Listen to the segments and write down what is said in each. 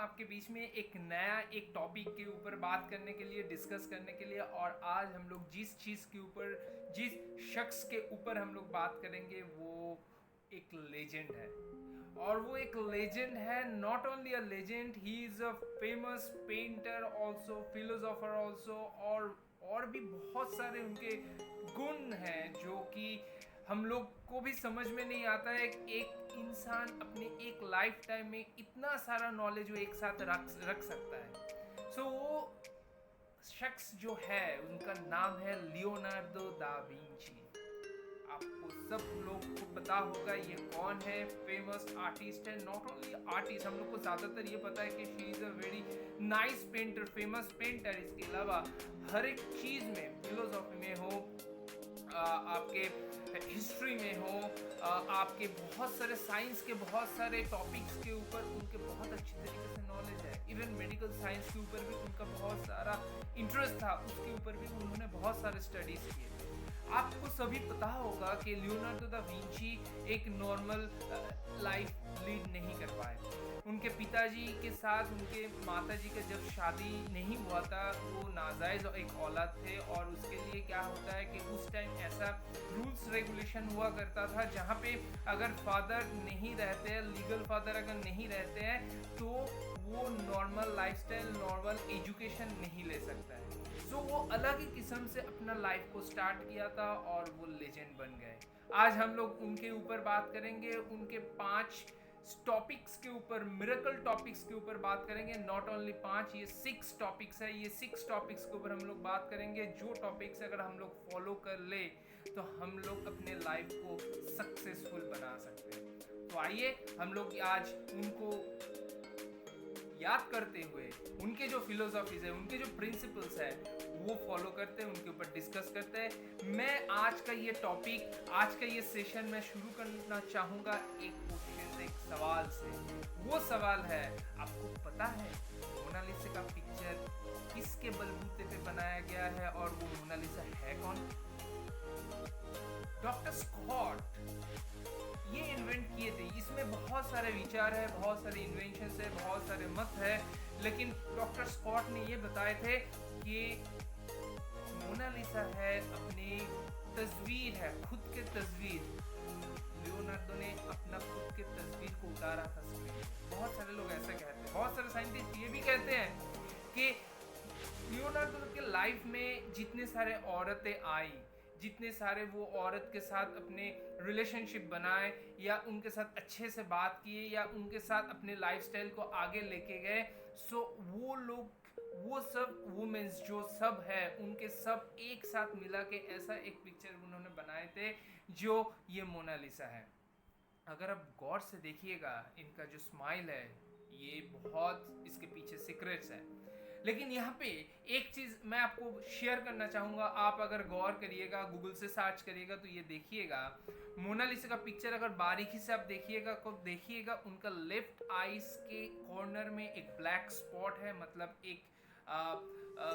आपके बीच में एक नया एक टॉपिक के ऊपर बात करने के लिए, डिस्कस करने के लिए। और आज हम लोग जिस चीज़ के ऊपर, जिस शख्स के ऊपर हम लोग बात करेंगे वो एक लेजेंड है। और वो एक लेजेंड है, not only a legend, he is a famous painter also, philosopher also. और भी बहुत सारे उनके गुण हैं जो कि हम लोग को भी समझ में नहीं आता है। एक इंसान अपने एक लाइफ टाइम में इतना सारा नॉलेज वो एक साथ रख सकता है। सो वो शख्स जो है उनका नाम है लियोनार्डो दा विंची। आपको सब लोग को पता होगा ये कौन है। फेमस आर्टिस्ट है, नॉट ओनली आर्टिस्ट, हम लोग को ज़्यादातर ये पता है कि she is a very nice painter, famous painter. इसके अलावा हर एक चीज़ में, फिलोसॉफी में हो, आपके हिस्ट्री में हो, आपके बहुत सारे साइंस के बहुत सारे टॉपिक्स के ऊपर उनके बहुत अच्छी तरीके से नॉलेज है। इवन मेडिकल साइंस के ऊपर भी उनका बहुत सारा इंटरेस्ट था, उसके ऊपर भी उन्होंने बहुत सारे स्टडीज़ किए थे। आपको सभी पता होगा कि लियोनार्डो दा विंची एक नॉर्मल लाइफ लीड नहीं कर पाए। उनके पिताजी के साथ उनके माताजी का जब शादी नहीं हुआ था, वो नाजायज़ एक औलाद थे। और उसके लिए क्या होता है कि उस टाइम ऐसा रूल्स रेगुलेशन हुआ करता था जहाँ पे अगर फादर नहीं रहते हैं, लीगल फादर अगर नहीं रहते हैं, तो वो नॉर्मल लाइफस्टाइल, नॉर्मल एजुकेशन नहीं ले सकता है। सो वो अलग ही किस्म से अपना लाइफ को स्टार्ट किया था और वो लेजेंड बन गए। आज हम लोग उनके ऊपर बात करेंगे, उनके 5 टॉपिक्स के ऊपर, मिरेकल टॉपिक्स के ऊपर बात करेंगे। नॉट ओनली 5, ये 6 टॉपिक्स है। ये 6 टॉपिक्स के ऊपर हम लोग बात करेंगे, जो टॉपिक्स अगर हम लोग फॉलो कर ले तो हम लोग अपने लाइफ को सक्सेसफुल बना सकते हैं। तो आइए हम लोग आज उनको याद करते हुए उनके जो फिलोसॉफीज है, उनके जो प्रिंसिपल्स है, वो फॉलो करते हैं, उनके ऊपर डिस्कस करते हैं। मैं आज का ये टॉपिक, आज का ये सेशन मैं शुरू करना चाहूँगा एक क्वेश्चन से, एक सवाल से। वो सवाल है, आपको पता है मोनालिसा का पिक्चर किसके बलबूते पे बनाया गया है और वो मोनालिसा है कौन? डॉक्टर स्कॉट ये इन्वेंट किए थे। इसमें बहुत सारे विचार है, बहुत सारे इन्वेंशन है, बहुत सारे मत है, लेकिन डॉक्टर स्कॉट ने ये बताए थे कि मोनालिसा है अपनी तस्वीर है, खुद के तस्वीर। लियोनार्डो ने अपना खुद के तस्वीर को उतारा था स्क्रीन पे। बहुत सारे लोग ऐसा कहते हैं, बहुत सारे साइंटिस्ट ये भी कहते हैं कि लियोनार्डो के लाइफ में जितने सारे औरतें आई, जितने सारे वो औरत के साथ अपने रिलेशनशिप बनाए, या उनके साथ अच्छे से बात किए, या उनके साथ अपने लाइफस्टाइल को आगे लेके गए, सो वो लोग, वो सब वुमेन्स जो सब है, उनके सब एक साथ मिला के ऐसा एक पिक्चर उन्होंने बनाए थे जो ये मोनालिसा है। अगर आप गौर से देखिएगा, इनका जो स्माइल है, ये बहुत इसके पीछे सीक्रेट्स है। लेकिन यहाँ पे एक चीज़ मैं आपको शेयर करना चाहूँगा। आप अगर गौर करिएगा, गूगल से सर्च करिएगा, तो ये देखिएगा मोनालिसा का पिक्चर अगर बारीकी से आप देखिएगा तो देखिएगा उनका लेफ्ट आईज के कॉर्नर में एक ब्लैक स्पॉट है। मतलब एक आ, आ,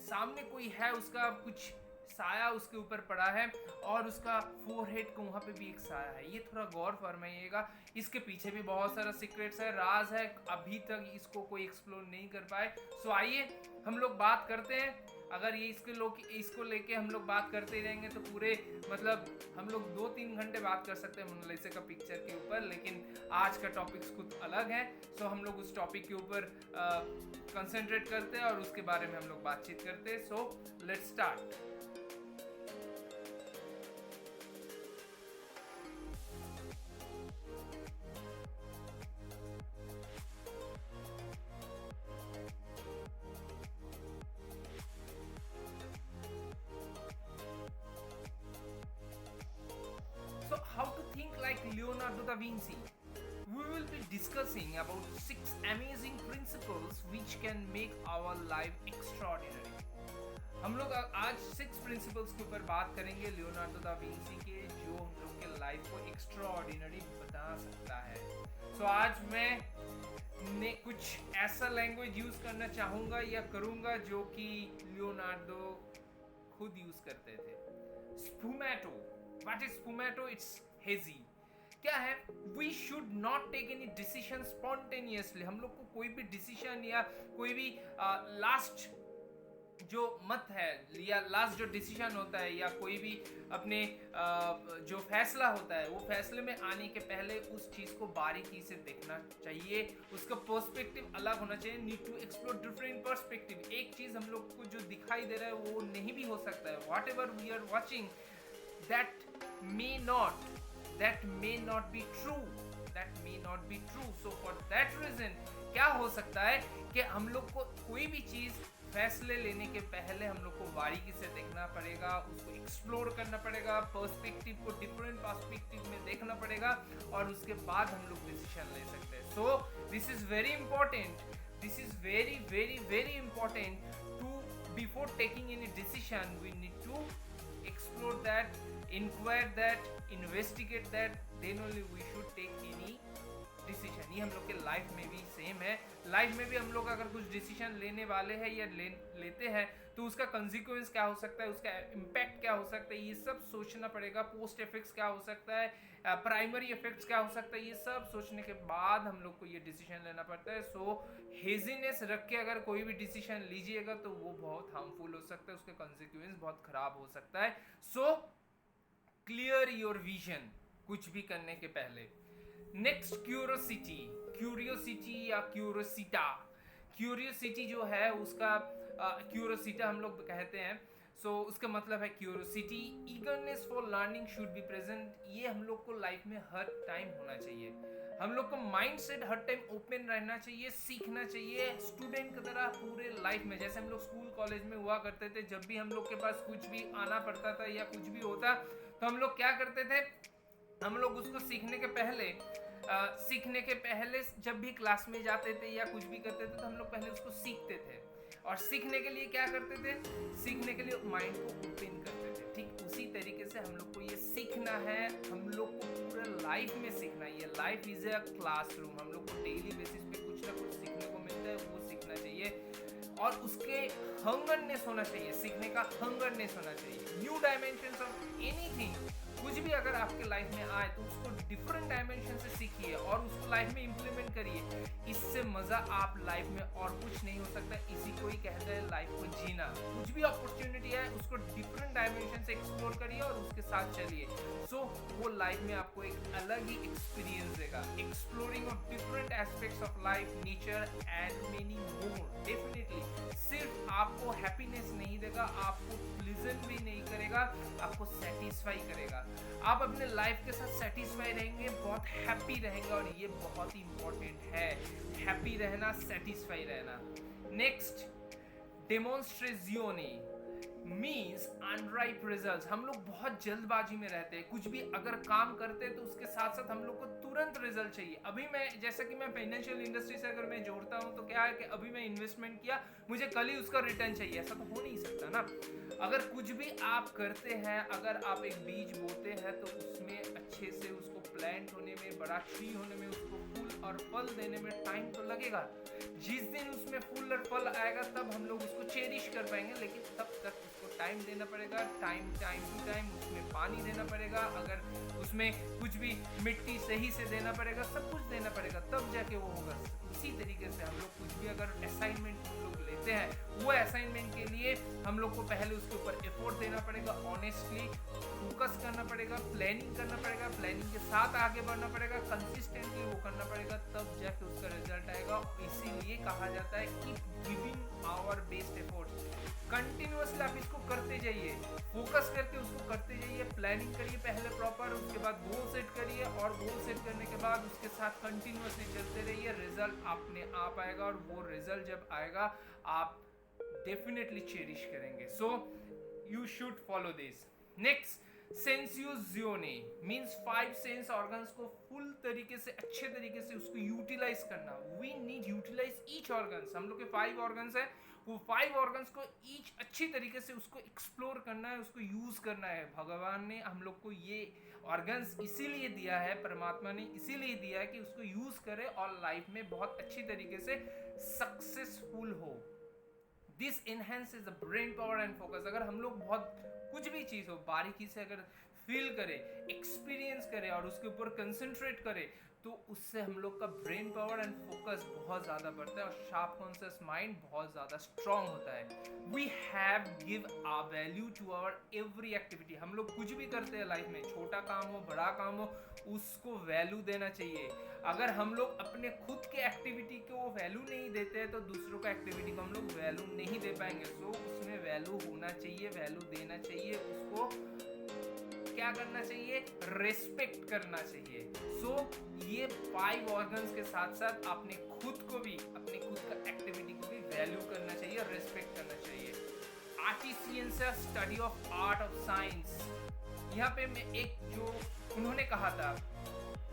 सामने कोई है, उसका कुछ साया उसके ऊपर पड़ा है, और उसका फोरहेड को वहाँ पे भी एक साया है। ये थोड़ा गौर फरमाइएगा। इसके पीछे भी बहुत सारा सीक्रेट्स है, राज है, अभी तक इसको कोई एक्सप्लोर नहीं कर पाए। सो आइए हम लोग बात करते हैं। अगर ये इसको लेके हम लोग बात करते ही रहेंगे तो पूरे, मतलब हम लोग 2-3 घंटे बात कर सकते हैं मोनालिसा का पिक्चर के ऊपर। लेकिन आज का टॉपिक्स कुछ अलग है, सो हम लोग उस टॉपिक के ऊपर कंसंट्रेट करते हैं और उसके बारे में हम लोग बातचीत करते हैं। So let's start. So how to think like Leonardo da Vinci? We will be discussing about 6 amazing principles which can make our life extraordinary. हम लोग आज 6 प्रिंसिपल्स के ऊपर बात करेंगे लियोनार्डो दा विंसी के, जो हम लोग के लाइफ को एक्स्ट्राऑर्डिनरी बता सकता है। सो आज मैं कुछ ऐसा लैंग्वेज यूज़ करना चाहूँगा या करूँगा जो कि लियोनार्डो खुद यूज़ करते थे। Sfumato, what is sfumato? It's hazy. क्या है, we should not take any decision spontaneously. हम लोग को कोई भी डिसीजन या कोई भी लास्ट जो मत है या लास्ट जो डिसीजन होता है या कोई भी अपने जो फैसला होता है, वो फैसले में आने के पहले उस चीज़ को बारीकी से देखना चाहिए, उसका पर्सपेक्टिव अलग होना चाहिए। Need to explore different perspective. एक चीज़ हम लोग को जो दिखाई दे रहा है वो नहीं भी हो सकता है। Whatever we are watching that may not be true. So for that reason क्या हो सकता है कि हम लोग को कोई भी चीज़ फैसले लेने के पहले हम लोग को बारीकी से देखना पड़ेगा, उसको एक्सप्लोर करना पड़ेगा, पर्सपेक्टिव को डिफरेंट पर्सपेक्टिव में देखना पड़ेगा और उसके बाद हम लोग डिसीजन ले सकते हैं। So this is very important, this is very very very important to before taking any decision we need to explore that, inquire that, investigate that, then only we should take any decision। ये हम लोग के life में भी same है। Life में भी हम लोग अगर कुछ डिसीजन लेने वाले हैं या लेते हैं तो उसका कंसिक्वेंस क्या हो सकता है, उसका इम्पैक्ट क्या हो सकता है, ये सब सोचना पड़ेगा। पोस्ट इफेक्ट्स क्या हो सकता है, प्राइमरी इफेक्ट्स क्या हो सकता है, ये सब सोचने के बाद हम लोग को ये डिसीजन लेना पड़ता है। सो हेजीनेस रख के अगर कोई भी डिसीजन लीजिएगा तो वो बहुत हार्मफुल हो सकता है, उसका कंसिक्वेंस बहुत खराब हो सकता है। सो क्लियर योर विजन कुछ भी करने के पहले। नेक्स्ट क्यूरियोसिटी या क्यूरियोसिटी जो है उसका क्यूरियोसिटा हम लोग कहते हैं। सो उसका मतलब है curiosity. Eagerness for learning should be present. ये हम लोग को लाइफ में हर टाइम होना चाहिए। हम लोग को माइंड सेट हर टाइम ओपन रहना चाहिए, सीखना चाहिए स्टूडेंट की तरह पूरे लाइफ में। जैसे हम लोग स्कूल कॉलेज में हुआ करते थे, जब भी हम लोग के पास कुछ भी आना पड़ता था या कुछ भी होता तो हम लोग क्या करते थे, हम लोग उसको सीखने के पहले जब भी क्लास में जाते थे या कुछ भी करते थे तो हम लोग पहले उसको सीखते थे। और सीखने के लिए क्या करते थे, सीखने के लिए माइंड को ओपन करते थे। ठीक उसी तरीके से हम लोग को ये सीखना है, हम लोग को पूरा लाइफ में सीखना है। ये लाइफ इज अ क्लासरूम। हम लोग को डेली बेसिस पे कुछ ना कुछ सीखने को मिलता है, वो सीखना चाहिए और उसके हंगरनेस होना चाहिए, सीखने का हंगरनेस होना चाहिए। न्यू डायमेंशंस ऑफ एनीथिंग, कुछ भी अगर आपके लाइफ में आए तो उसको डिफरेंट डायमेंशन से सीखिए और उसको लाइफ में इंप्लीमेंट करिए। इससे मजा आप लाइफ में और कुछ नहीं हो सकता। इसी को ही कहते हैं लाइफ को जीना। कुछ भी अपॉर्चुनिटी है उसको डिफरेंट डायमेंशन से एक्सप्लोर करिए और उसके साथ चलिए। सो वो लाइफ में आपको एक अलग ही एक्सपीरियंस देगा। Exploring of different aspects of life, nature and many more. Definitely सिर्फ आपको हैप्पीनेस नहीं देगा, आपको प्लीजेंट भी नहीं करेगा, आपको सेटिस्फाई करेगा। आप अपने लाइफ के साथ सेटिस्फाई रहेंगे, बहुत हैप्पी रहेंगे और ये बहुत ही इंपॉर्टेंट है, हैप्पी रहना, सेटिस्फाई रहना। Next, dimostrazione means unripe results. हम लोग बहुत जल्दबाजी में रहते हैं। कुछ भी अगर काम करते हैं तो उसके साथ साथ हम लोग को तुरंत रिजल्ट चाहिए। अभी मैं जैसा कि मैं फाइनेंशियल इंडस्ट्री से अगर मैं जोड़ता हूँ तो क्या है कि अभी मैं इन्वेस्टमेंट किया, मुझे कल ही उसका रिटर्न चाहिए, ऐसा तो हो नहीं सकता ना। अगर कुछ भी आप करते हैं, अगर आप एक बीज बोते हैं तो उसमें अच्छे से उसको प्लांट होने में, बड़ा ट्री होने में, उसको फूल और फल देने में टाइम तो लगेगा। जिस दिन उसमें फूल और फल आएगा तब हम लोग उसको चेरिश कर पाएंगे, लेकिन तब तक उसको टाइम देना पड़ेगा, टाइम टू टाइम उसमें पानी देना पड़ेगा, अगर उसमें कुछ भी मिट्टी सही से देना पड़ेगा, सब कुछ देना पड़ेगा, तब जाके वो होगा। उसी तरीके से हम लोग कुछ भी अगर असाइनमेंट हम लोग लेते हैं, वो असाइनमेंट के लिए हम लोग को पहले उसके ऊपर एफर्ट देना पड़ेगा, ऑनेस्टली फोकस करना पड़ेगा, प्लानिंग करना पड़ेगा, प्लानिंग के साथ आगे बढ़ना पड़ेगा, कंसिस्टेंटली वो करना पड़ेगा, तब जाके उसका रिजल्ट आएगा। इसीलिए कहा जाता है कि giving our best efforts. Continuously आप इसको करते जाइए, फोकस करके उसको करते जाइए, प्लानिंग करिए पहले प्रॉपर, उसके बाद गोल सेट करिए और गोल सेट करने के बाद उसके साथ कंटिन्यूअसली चलते रहिए, रिजल्ट अपने आप आएगा और वो रिजल्ट जब आएगा आप डेफिनेटली चेरिश करेंगे। So you should follow this. Next, sensazione means 5 sense organs को फुल तरीके से, अच्छे तरीके से उसको यूटिलाइज करना। We need utilize each organs. हम लोग के 5 ऑर्गन्स है, वो 5 ऑर्गन्स को ईच अच्छी तरीके से उसको एक्सप्लोर करना है, उसको यूज करना है। भगवान ने हम लोग को ये ऑर्गन्स इसीलिए दिया है, परमात्मा ने इसीलिए दिया है कि उसको यूज करे और लाइफ में बहुत अच्छी तरीके से सक्सेसफुल हो। This enhances the brain power and focus. अगर हम लोग बहुत कुछ भी चीज़ हो बारीकी से अगर फील करे, एक्सपीरियंस करे और उसके ऊपर कंसंट्रेट करे, तो उससे हम लोग का ब्रेन पावर एंड फोकस बहुत ज़्यादा बढ़ता है और शार्प कॉन्शियस माइंड बहुत ज़्यादा स्ट्रांग होता है। We have give a value to our every activity. हम लोग कुछ भी करते हैं लाइफ में, छोटा काम हो बड़ा काम हो, उसको वैल्यू देना चाहिए। अगर हम लोग अपने खुद के एक्टिविटी को वैल्यू नहीं देते हैं तो दूसरों का एक्टिविटी को हम लोग वैल्यू नहीं दे पाएंगे। सो उसमें वैल्यू होना चाहिए, वैल्यू देना चाहिए, उसको क्या करना चाहिए, रेस्पेक्ट करना चाहिए। सो ये 5 ऑर्गन्स के साथ साथ अपने खुद को भी, अपने खुद का एक्टिविटी को भी वैल्यू करना चाहिए, रेस्पेक्ट करना चाहिए। Artisans study of art of science. यहाँ पे मैं एक जो उन्होंने कहा था,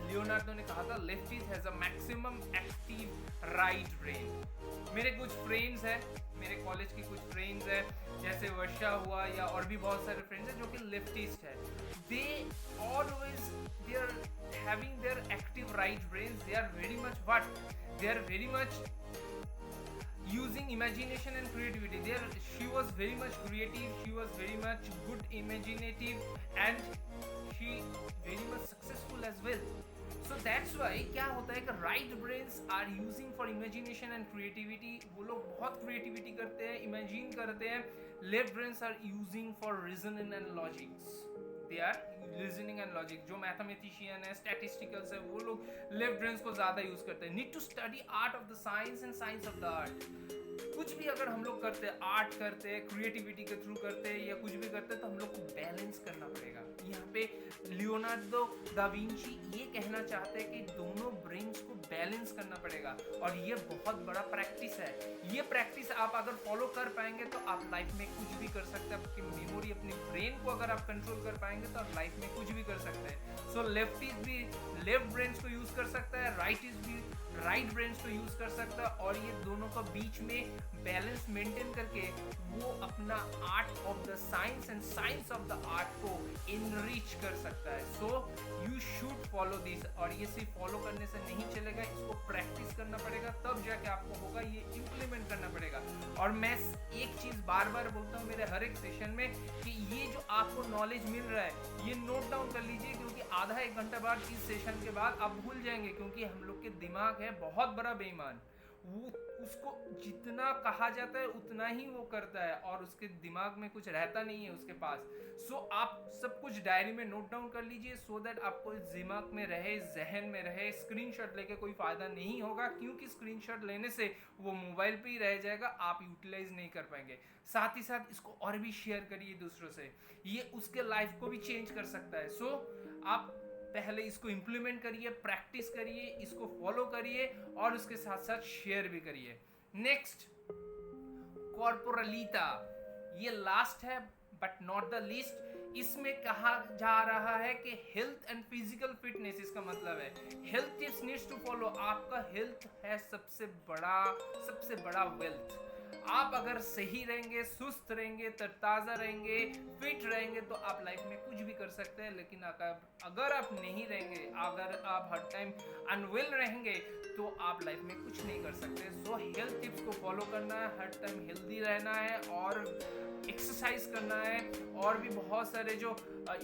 लियोनार्डो ने कहा था, lefties has a maximum active right brain. मेरे कुछ फ्रेंड्स हैं, मेरे कॉलेज की कुछ फ्रेंड्स हैं, जैसे वर्षा हुआ या और भी बहुत सारे फ्रेंड्स हैं जो कि लेफ्टिस्ट है। They always they are having their active right brains, they are very much they are very much using imagination and creativity. She was very much creative, she was very much good imaginative, and she very much successful as well. So that's why क्या होता है कि right brains are using for imagination and creativity. वो लोग बहुत creativity करते हैं, imagine करते हैं. Left brains are using for reasoning and logics. They are reasoning and logic. जो mathematician है, statisticals है, वो लोग left brains को ज़्यादा use करते हैं. Need to study art of the science and science of the art. कुछ भी अगर हम लोग करते हैं, आर्ट करते हैं, क्रिएटिविटी के थ्रू करते हैं या कुछ भी करते हैं, तो हम लोग को बैलेंस करना पड़ेगा। यहाँ पे लियोनार्डो दा विंची ये कहना चाहते हैं कि दोनों ब्रेन्स को बैलेंस करना पड़ेगा और ये बहुत बड़ा प्रैक्टिस है। ये प्रैक्टिस आप अगर फॉलो कर पाएंगे तो आप लाइफ में कुछ भी कर सकते हैं। आपकी मेमोरी, अपनी ब्रेन को अगर आप कंट्रोल कर पाएंगे तो आप लाइफ में कुछ भी कर सकते हैं। सो लेफ्टिस्ट भी लेफ्ट ब्रेन्स को यूज कर सकता है, राइटिस्ट भी राइट ब्रेन्स को यूज कर सकता है, और ये दोनों का बीच में बैलेंस मेंटेन करके वो अपना art of the science and science of the art को इनरिच कर सकता है। सो यू शुड फॉलो दिस। और ये सिर्फ फॉलो करने से नहीं चलेगा, इसको प्रैक्टिस करना पड़ेगा, तब जाके आपको होगा, ये इम्प्लीमेंट करना पड़ेगा। और मैं एक चीज बार बार बोलता हूँ मेरे हर एक सेशन में कि ये जो आपको नॉलेज मिल रहा है ये नोट डाउन कर लीजिए, क्योंकि आधा एक घंटा बाद इस सेशन के बाद आप भूल जाएंगे, क्योंकि हम लोग के दिमाग है बहुत बड़ा बेईमान। वो उसको जितना कहा जाता है उतना ही वो करता है और उसके दिमाग में कुछ रहता नहीं है उसके पास। सो आप सब कुछ डायरी में नोट डाउन कर लीजिए, सो दैट आपको दिमाग में रहे, जहन में रहे। स्क्रीनशॉट लेके कोई फायदा नहीं होगा, क्योंकि स्क्रीनशॉट लेने से वो मोबाइल पे ही रह जाएगा, आप यूटिलाइज नहीं कर पाएंगे। साथ ही साथ इसको और भी शेयर करिए दूसरों से, ये उसके लाइफ को भी चेंज कर सकता है। सो आप पहले इसको इम्प्लीमेंट करिए, प्रैक्टिस करिए, इसको फॉलो करिए और उसके साथ साथ शेयर भी करिए। नेक्स्ट, कॉर्पोरलिटा, ये लास्ट है बट नॉट द लीस्ट। इसमें कहा जा रहा है कि हेल्थ एंड फिजिकल फिटनेस, इसका मतलब है health tips needs to follow. आपका हेल्थ है सबसे बड़ा वेल्थ। आप अगर सही रहेंगे, सुस्त रहेंगे, तरताज़ा रहेंगे, फिट रहेंगे तो आप लाइफ में कुछ भी कर सकते हैं। लेकिन अगर आप नहीं रहेंगे, अगर आप हर टाइम अनवेल रहेंगे तो आप लाइफ में कुछ नहीं कर सकते। सो हेल्थ टिप्स को फॉलो करना है, हर टाइम हेल्दी रहना है और एक्सरसाइज करना है, और भी बहुत सारे जो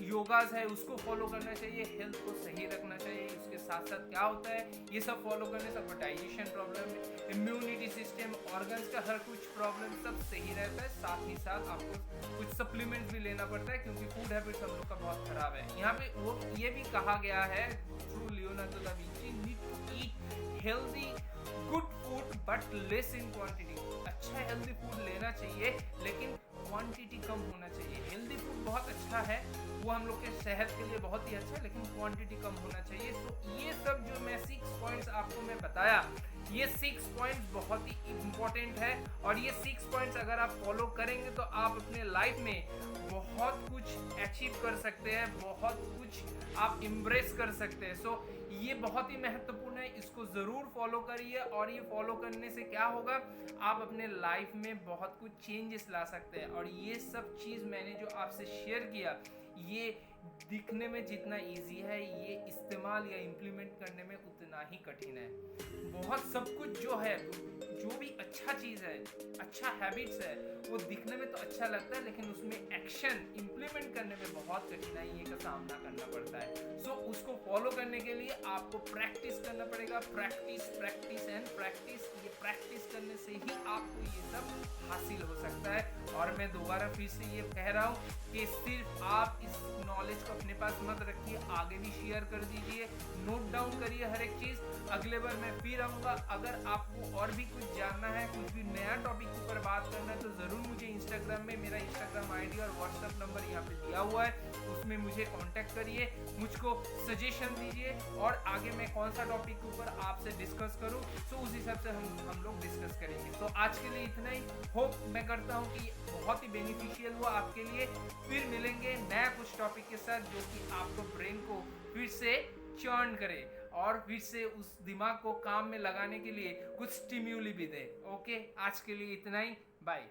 योगाज है उसको फॉलो करना चाहिए, हेल्थ को सही रखना चाहिए। उसके साथ साथ क्या होता है, ये सब फॉलो करने से digestion problem, immunity system, organs का हर कुछ प्रॉब्लम सब सही रहता है। साथ ही साथ आपको कुछ सप्लीमेंट्स भी लेना पड़ता है, क्योंकि फूड हैबिट्स हम लोग का बहुत खराब है। यहाँ पे वो ये भी कहा गया है through Leonardo da Vinci, need to eat healthy good food but less in quantity. अच्छा हेल्दी फूड लेना चाहिए लेकिन क्वांटिटी कम होना चाहिए। हेल्दी फूड बहुत अच्छा है, वो हम लोग के सेहत के लिए बहुत ही अच्छा है, लेकिन क्वांटिटी कम होना चाहिए। तो ये सब जो मैं 6 पॉइंट्स आपको मैं बताया, ये 6 पॉइंट्स बहुत ही इम्पोर्टेंट है, और ये 6 पॉइंट्स अगर आप फॉलो करेंगे तो आप अपने लाइफ में बहुत कुछ अचीव कर सकते हैं, बहुत कुछ आप इम्प्रेस कर सकते हैं। सो ये बहुत ही महत्वपूर्ण है, इसको ज़रूर फॉलो करिए। और ये फॉलो करने से क्या होगा, आप अपने लाइफ में बहुत कुछ चेंजेस ला सकते हैं। और ये सब चीज़ मैंने जो आपसे शेयर किया, ये दिखने में जितना इजी है, ये इस्तेमाल या इम्प्लीमेंट करने में उतना ही कठिन है। बहुत सब कुछ जो है, जो भी अच्छा चीज़ है, अच्छा हैबिट्स है, वो दिखने में तो अच्छा लगता है, लेकिन उसमें एक्शन इम्प्लीमेंट करने में बहुत कठिनाई का सामना करना पड़ता है। सो उसको फॉलो करने के लिए आपको प्रैक्टिस करना पड़ेगा। Practice, practice and practice. ये प्रैक्टिस करने से ही आपको ये सब हासिल हो सकता है। और मैं दोबारा फिर से ये कह रहा हूँ कि सिर्फ आप इस नॉलेज को अपने पास मत रखिए, आगे भी शेयर कर दीजिए, नोट डाउन करिए हर एक चीज़। अगले बार मैं फिर आऊँगा। अगर आपको और भी कुछ जानना है, कुछ भी नया टॉपिक के ऊपर बात करना है, तो ज़रूर मुझे इंस्टाग्राम में, मेरा इंस्टाग्राम आईडी और व्हाट्सएप नंबर यहाँ पे दिया हुआ है, उसमें मुझे कांटेक्ट करिए, मुझको सजेशन दीजिए और आगे मैं कौन सा टॉपिक के ऊपर आपसे डिस्कस करूँ, तो उस हिसाब से हम लोग डिस्कस करेंगे। तो आज के लिए इतना ही। होप मैं करता हूँ कि बहुत ही बेनिफिशियल हुआ आपके लिए। फिर मिलेंगे नया कुछ टॉपिक के साथ जो कि आपको ब्रेन को फिर से चर्न करे और फिर से उस दिमाग को काम में लगाने के लिए कुछ स्टिम्यूली भी दे। ओके, आज के लिए इतना ही। बाय।